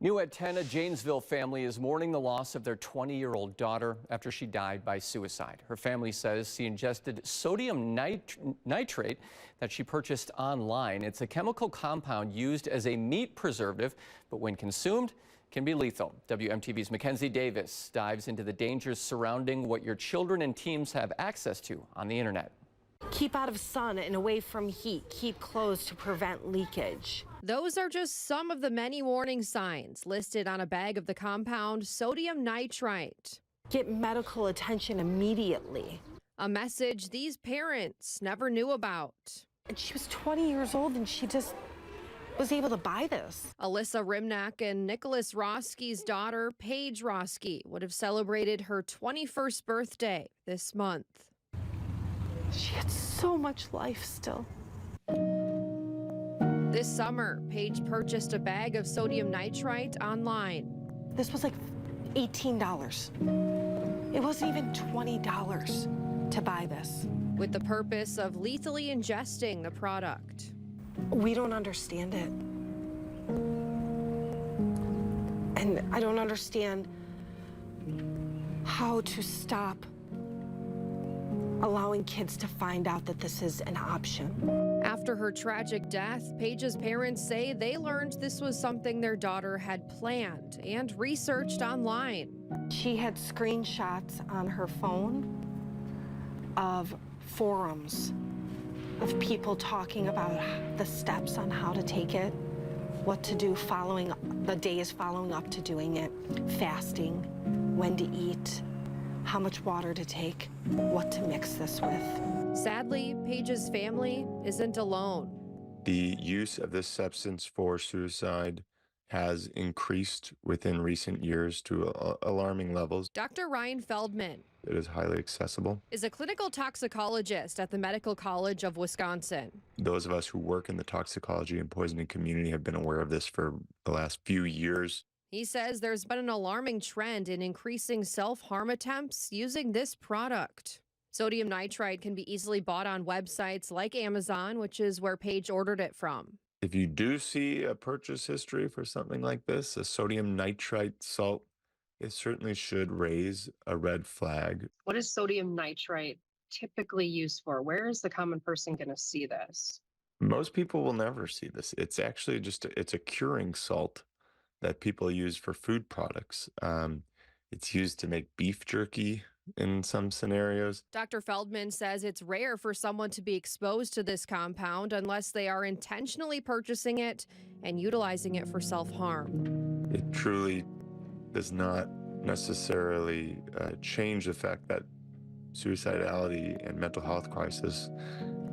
New at 10, a Janesville family is mourning the loss of their 20-year-old daughter after she died by suicide. Her family says she ingested sodium nitrate that she purchased online. It's a chemical compound used as a meat preservative, but when consumed, can be lethal. WMTV's Mackenzie Davis dives into the dangers surrounding what your children and teens have access to on the internet. Keep out of sun and away from heat. Keep closed to prevent leakage. Those are just some of the many warning signs listed on a bag of the compound sodium nitrite. Get medical attention immediately. A message these parents never knew about. And she was 20 years old and she just was able to buy this. Alyssa Rimnack and Nicholas Roeske's daughter, Paige Roeske, would have celebrated her 21st birthday this month. She had so much life still. This summer, Paige purchased a bag of sodium nitrite online. This was like $18. It wasn't even $20 to buy this. With the purpose of lethally ingesting the product. We don't understand it. And I don't understand how to stop allowing kids to find out that this is an option. After her tragic death, Paige's parents say they learned this was something their daughter had planned and researched online. She had screenshots on her phone of forums of people talking about the steps on how to take it, what to do following the days following up to doing it, fasting, when to eat, how much water to take, what to mix this with. Sadly, Paige's family isn't alone. The use of this substance for suicide has increased within recent years to alarming levels. Dr. Ryan Feldman It is highly accessible. is a clinical toxicologist at the Medical College of Wisconsin. Those of us who work in the toxicology and poisoning community have been aware of this for the last few years. He says there's been an alarming trend in increasing self-harm attempts using this product. Sodium nitrite can be easily bought on websites like Amazon, which is where Paige ordered it from. If you do see a purchase history for something like this, a sodium nitrite salt, it certainly should raise a red flag. What is sodium nitrite typically used for? Where is the common person going to see this? Most people will never see this. It's actually it's a curing salt that people use for food products. It's used to make beef jerky in some scenarios. Dr. Feldman says it's rare for someone to be exposed to this compound unless they are intentionally purchasing it and utilizing it for self-harm. It truly does not necessarily change the fact that suicidality and mental health crisis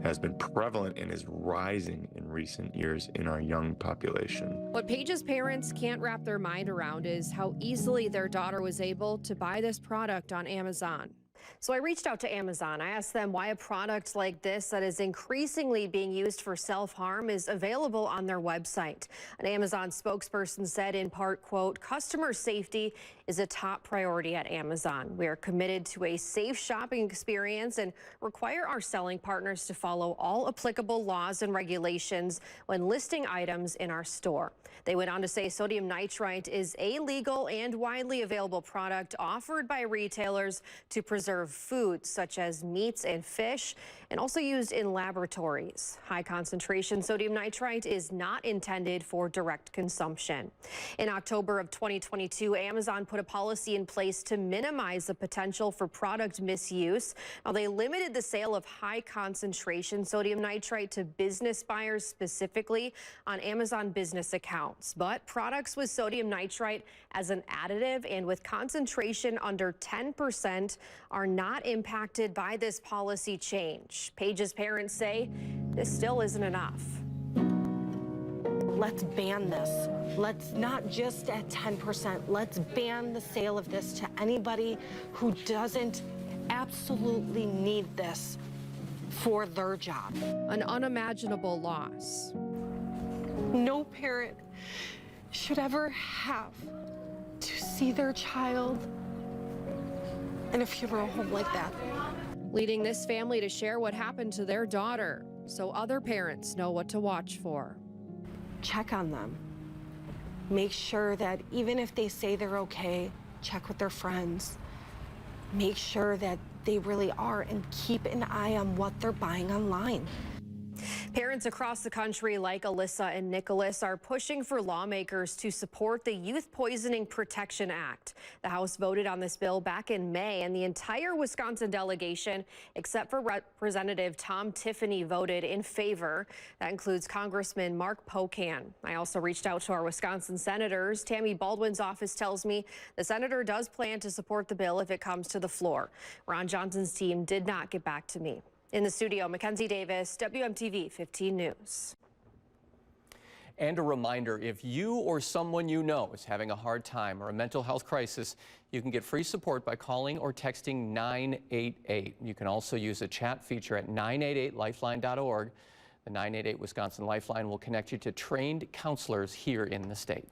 has been prevalent and is rising in recent years in our young population. What Paige's parents can't wrap their mind around is how easily their daughter was able to buy this product on Amazon. So I reached out to Amazon. I asked them why a product like this that is increasingly being used for self-harm is available on their website. An Amazon spokesperson said in part, quote, "Customer safety is a top priority at Amazon. We are committed to a safe shopping experience and require our selling partners to follow all applicable laws and regulations when listing items in our store." They went on to say sodium nitrite is a legal and widely available product offered by retailers to preserve foods such as meats and fish, and also used in laboratories. High concentration sodium nitrite is not intended for direct consumption. In October of 2022, Amazon put a policy in place to minimize the potential for product misuse. Now, they limited the sale of high concentration sodium nitrite to business buyers specifically on Amazon business accounts. But products with sodium nitrite as an additive and with concentration under 10% are not impacted by this policy change. Paige's parents say this still isn't enough. Let's ban this. Let's not just at 10%. Let's ban the sale of this to anybody who doesn't absolutely need this for their job. An unimaginable loss. No parent should ever have to see their child in a funeral home like that. Leading this family to share what happened to their daughter so other parents know what to watch for. Check on them. Make sure that even if they say they're okay, check with their friends. Make sure that they really are, and keep an eye on what they're buying online. Parents across the country like Alyssa and Nicholas are pushing for lawmakers to support the Youth Poisoning Protection Act. The House voted on this bill back in May, and the entire Wisconsin delegation, except for Representative Tom Tiffany, voted in favor. That includes Congressman Mark Pocan. I also reached out to our Wisconsin senators. Tammy Baldwin's office tells me the senator does plan to support the bill if it comes to the floor. Ron Johnson's team did not get back to me. In the studio, Mackenzie Davis, WMTV 15 News. And a reminder, if you or someone you know is having a hard time or a mental health crisis, you can get free support by calling or texting 988. You can also use a chat feature at 988lifeline.org. The 988 Wisconsin Lifeline will connect you to trained counselors here in the state.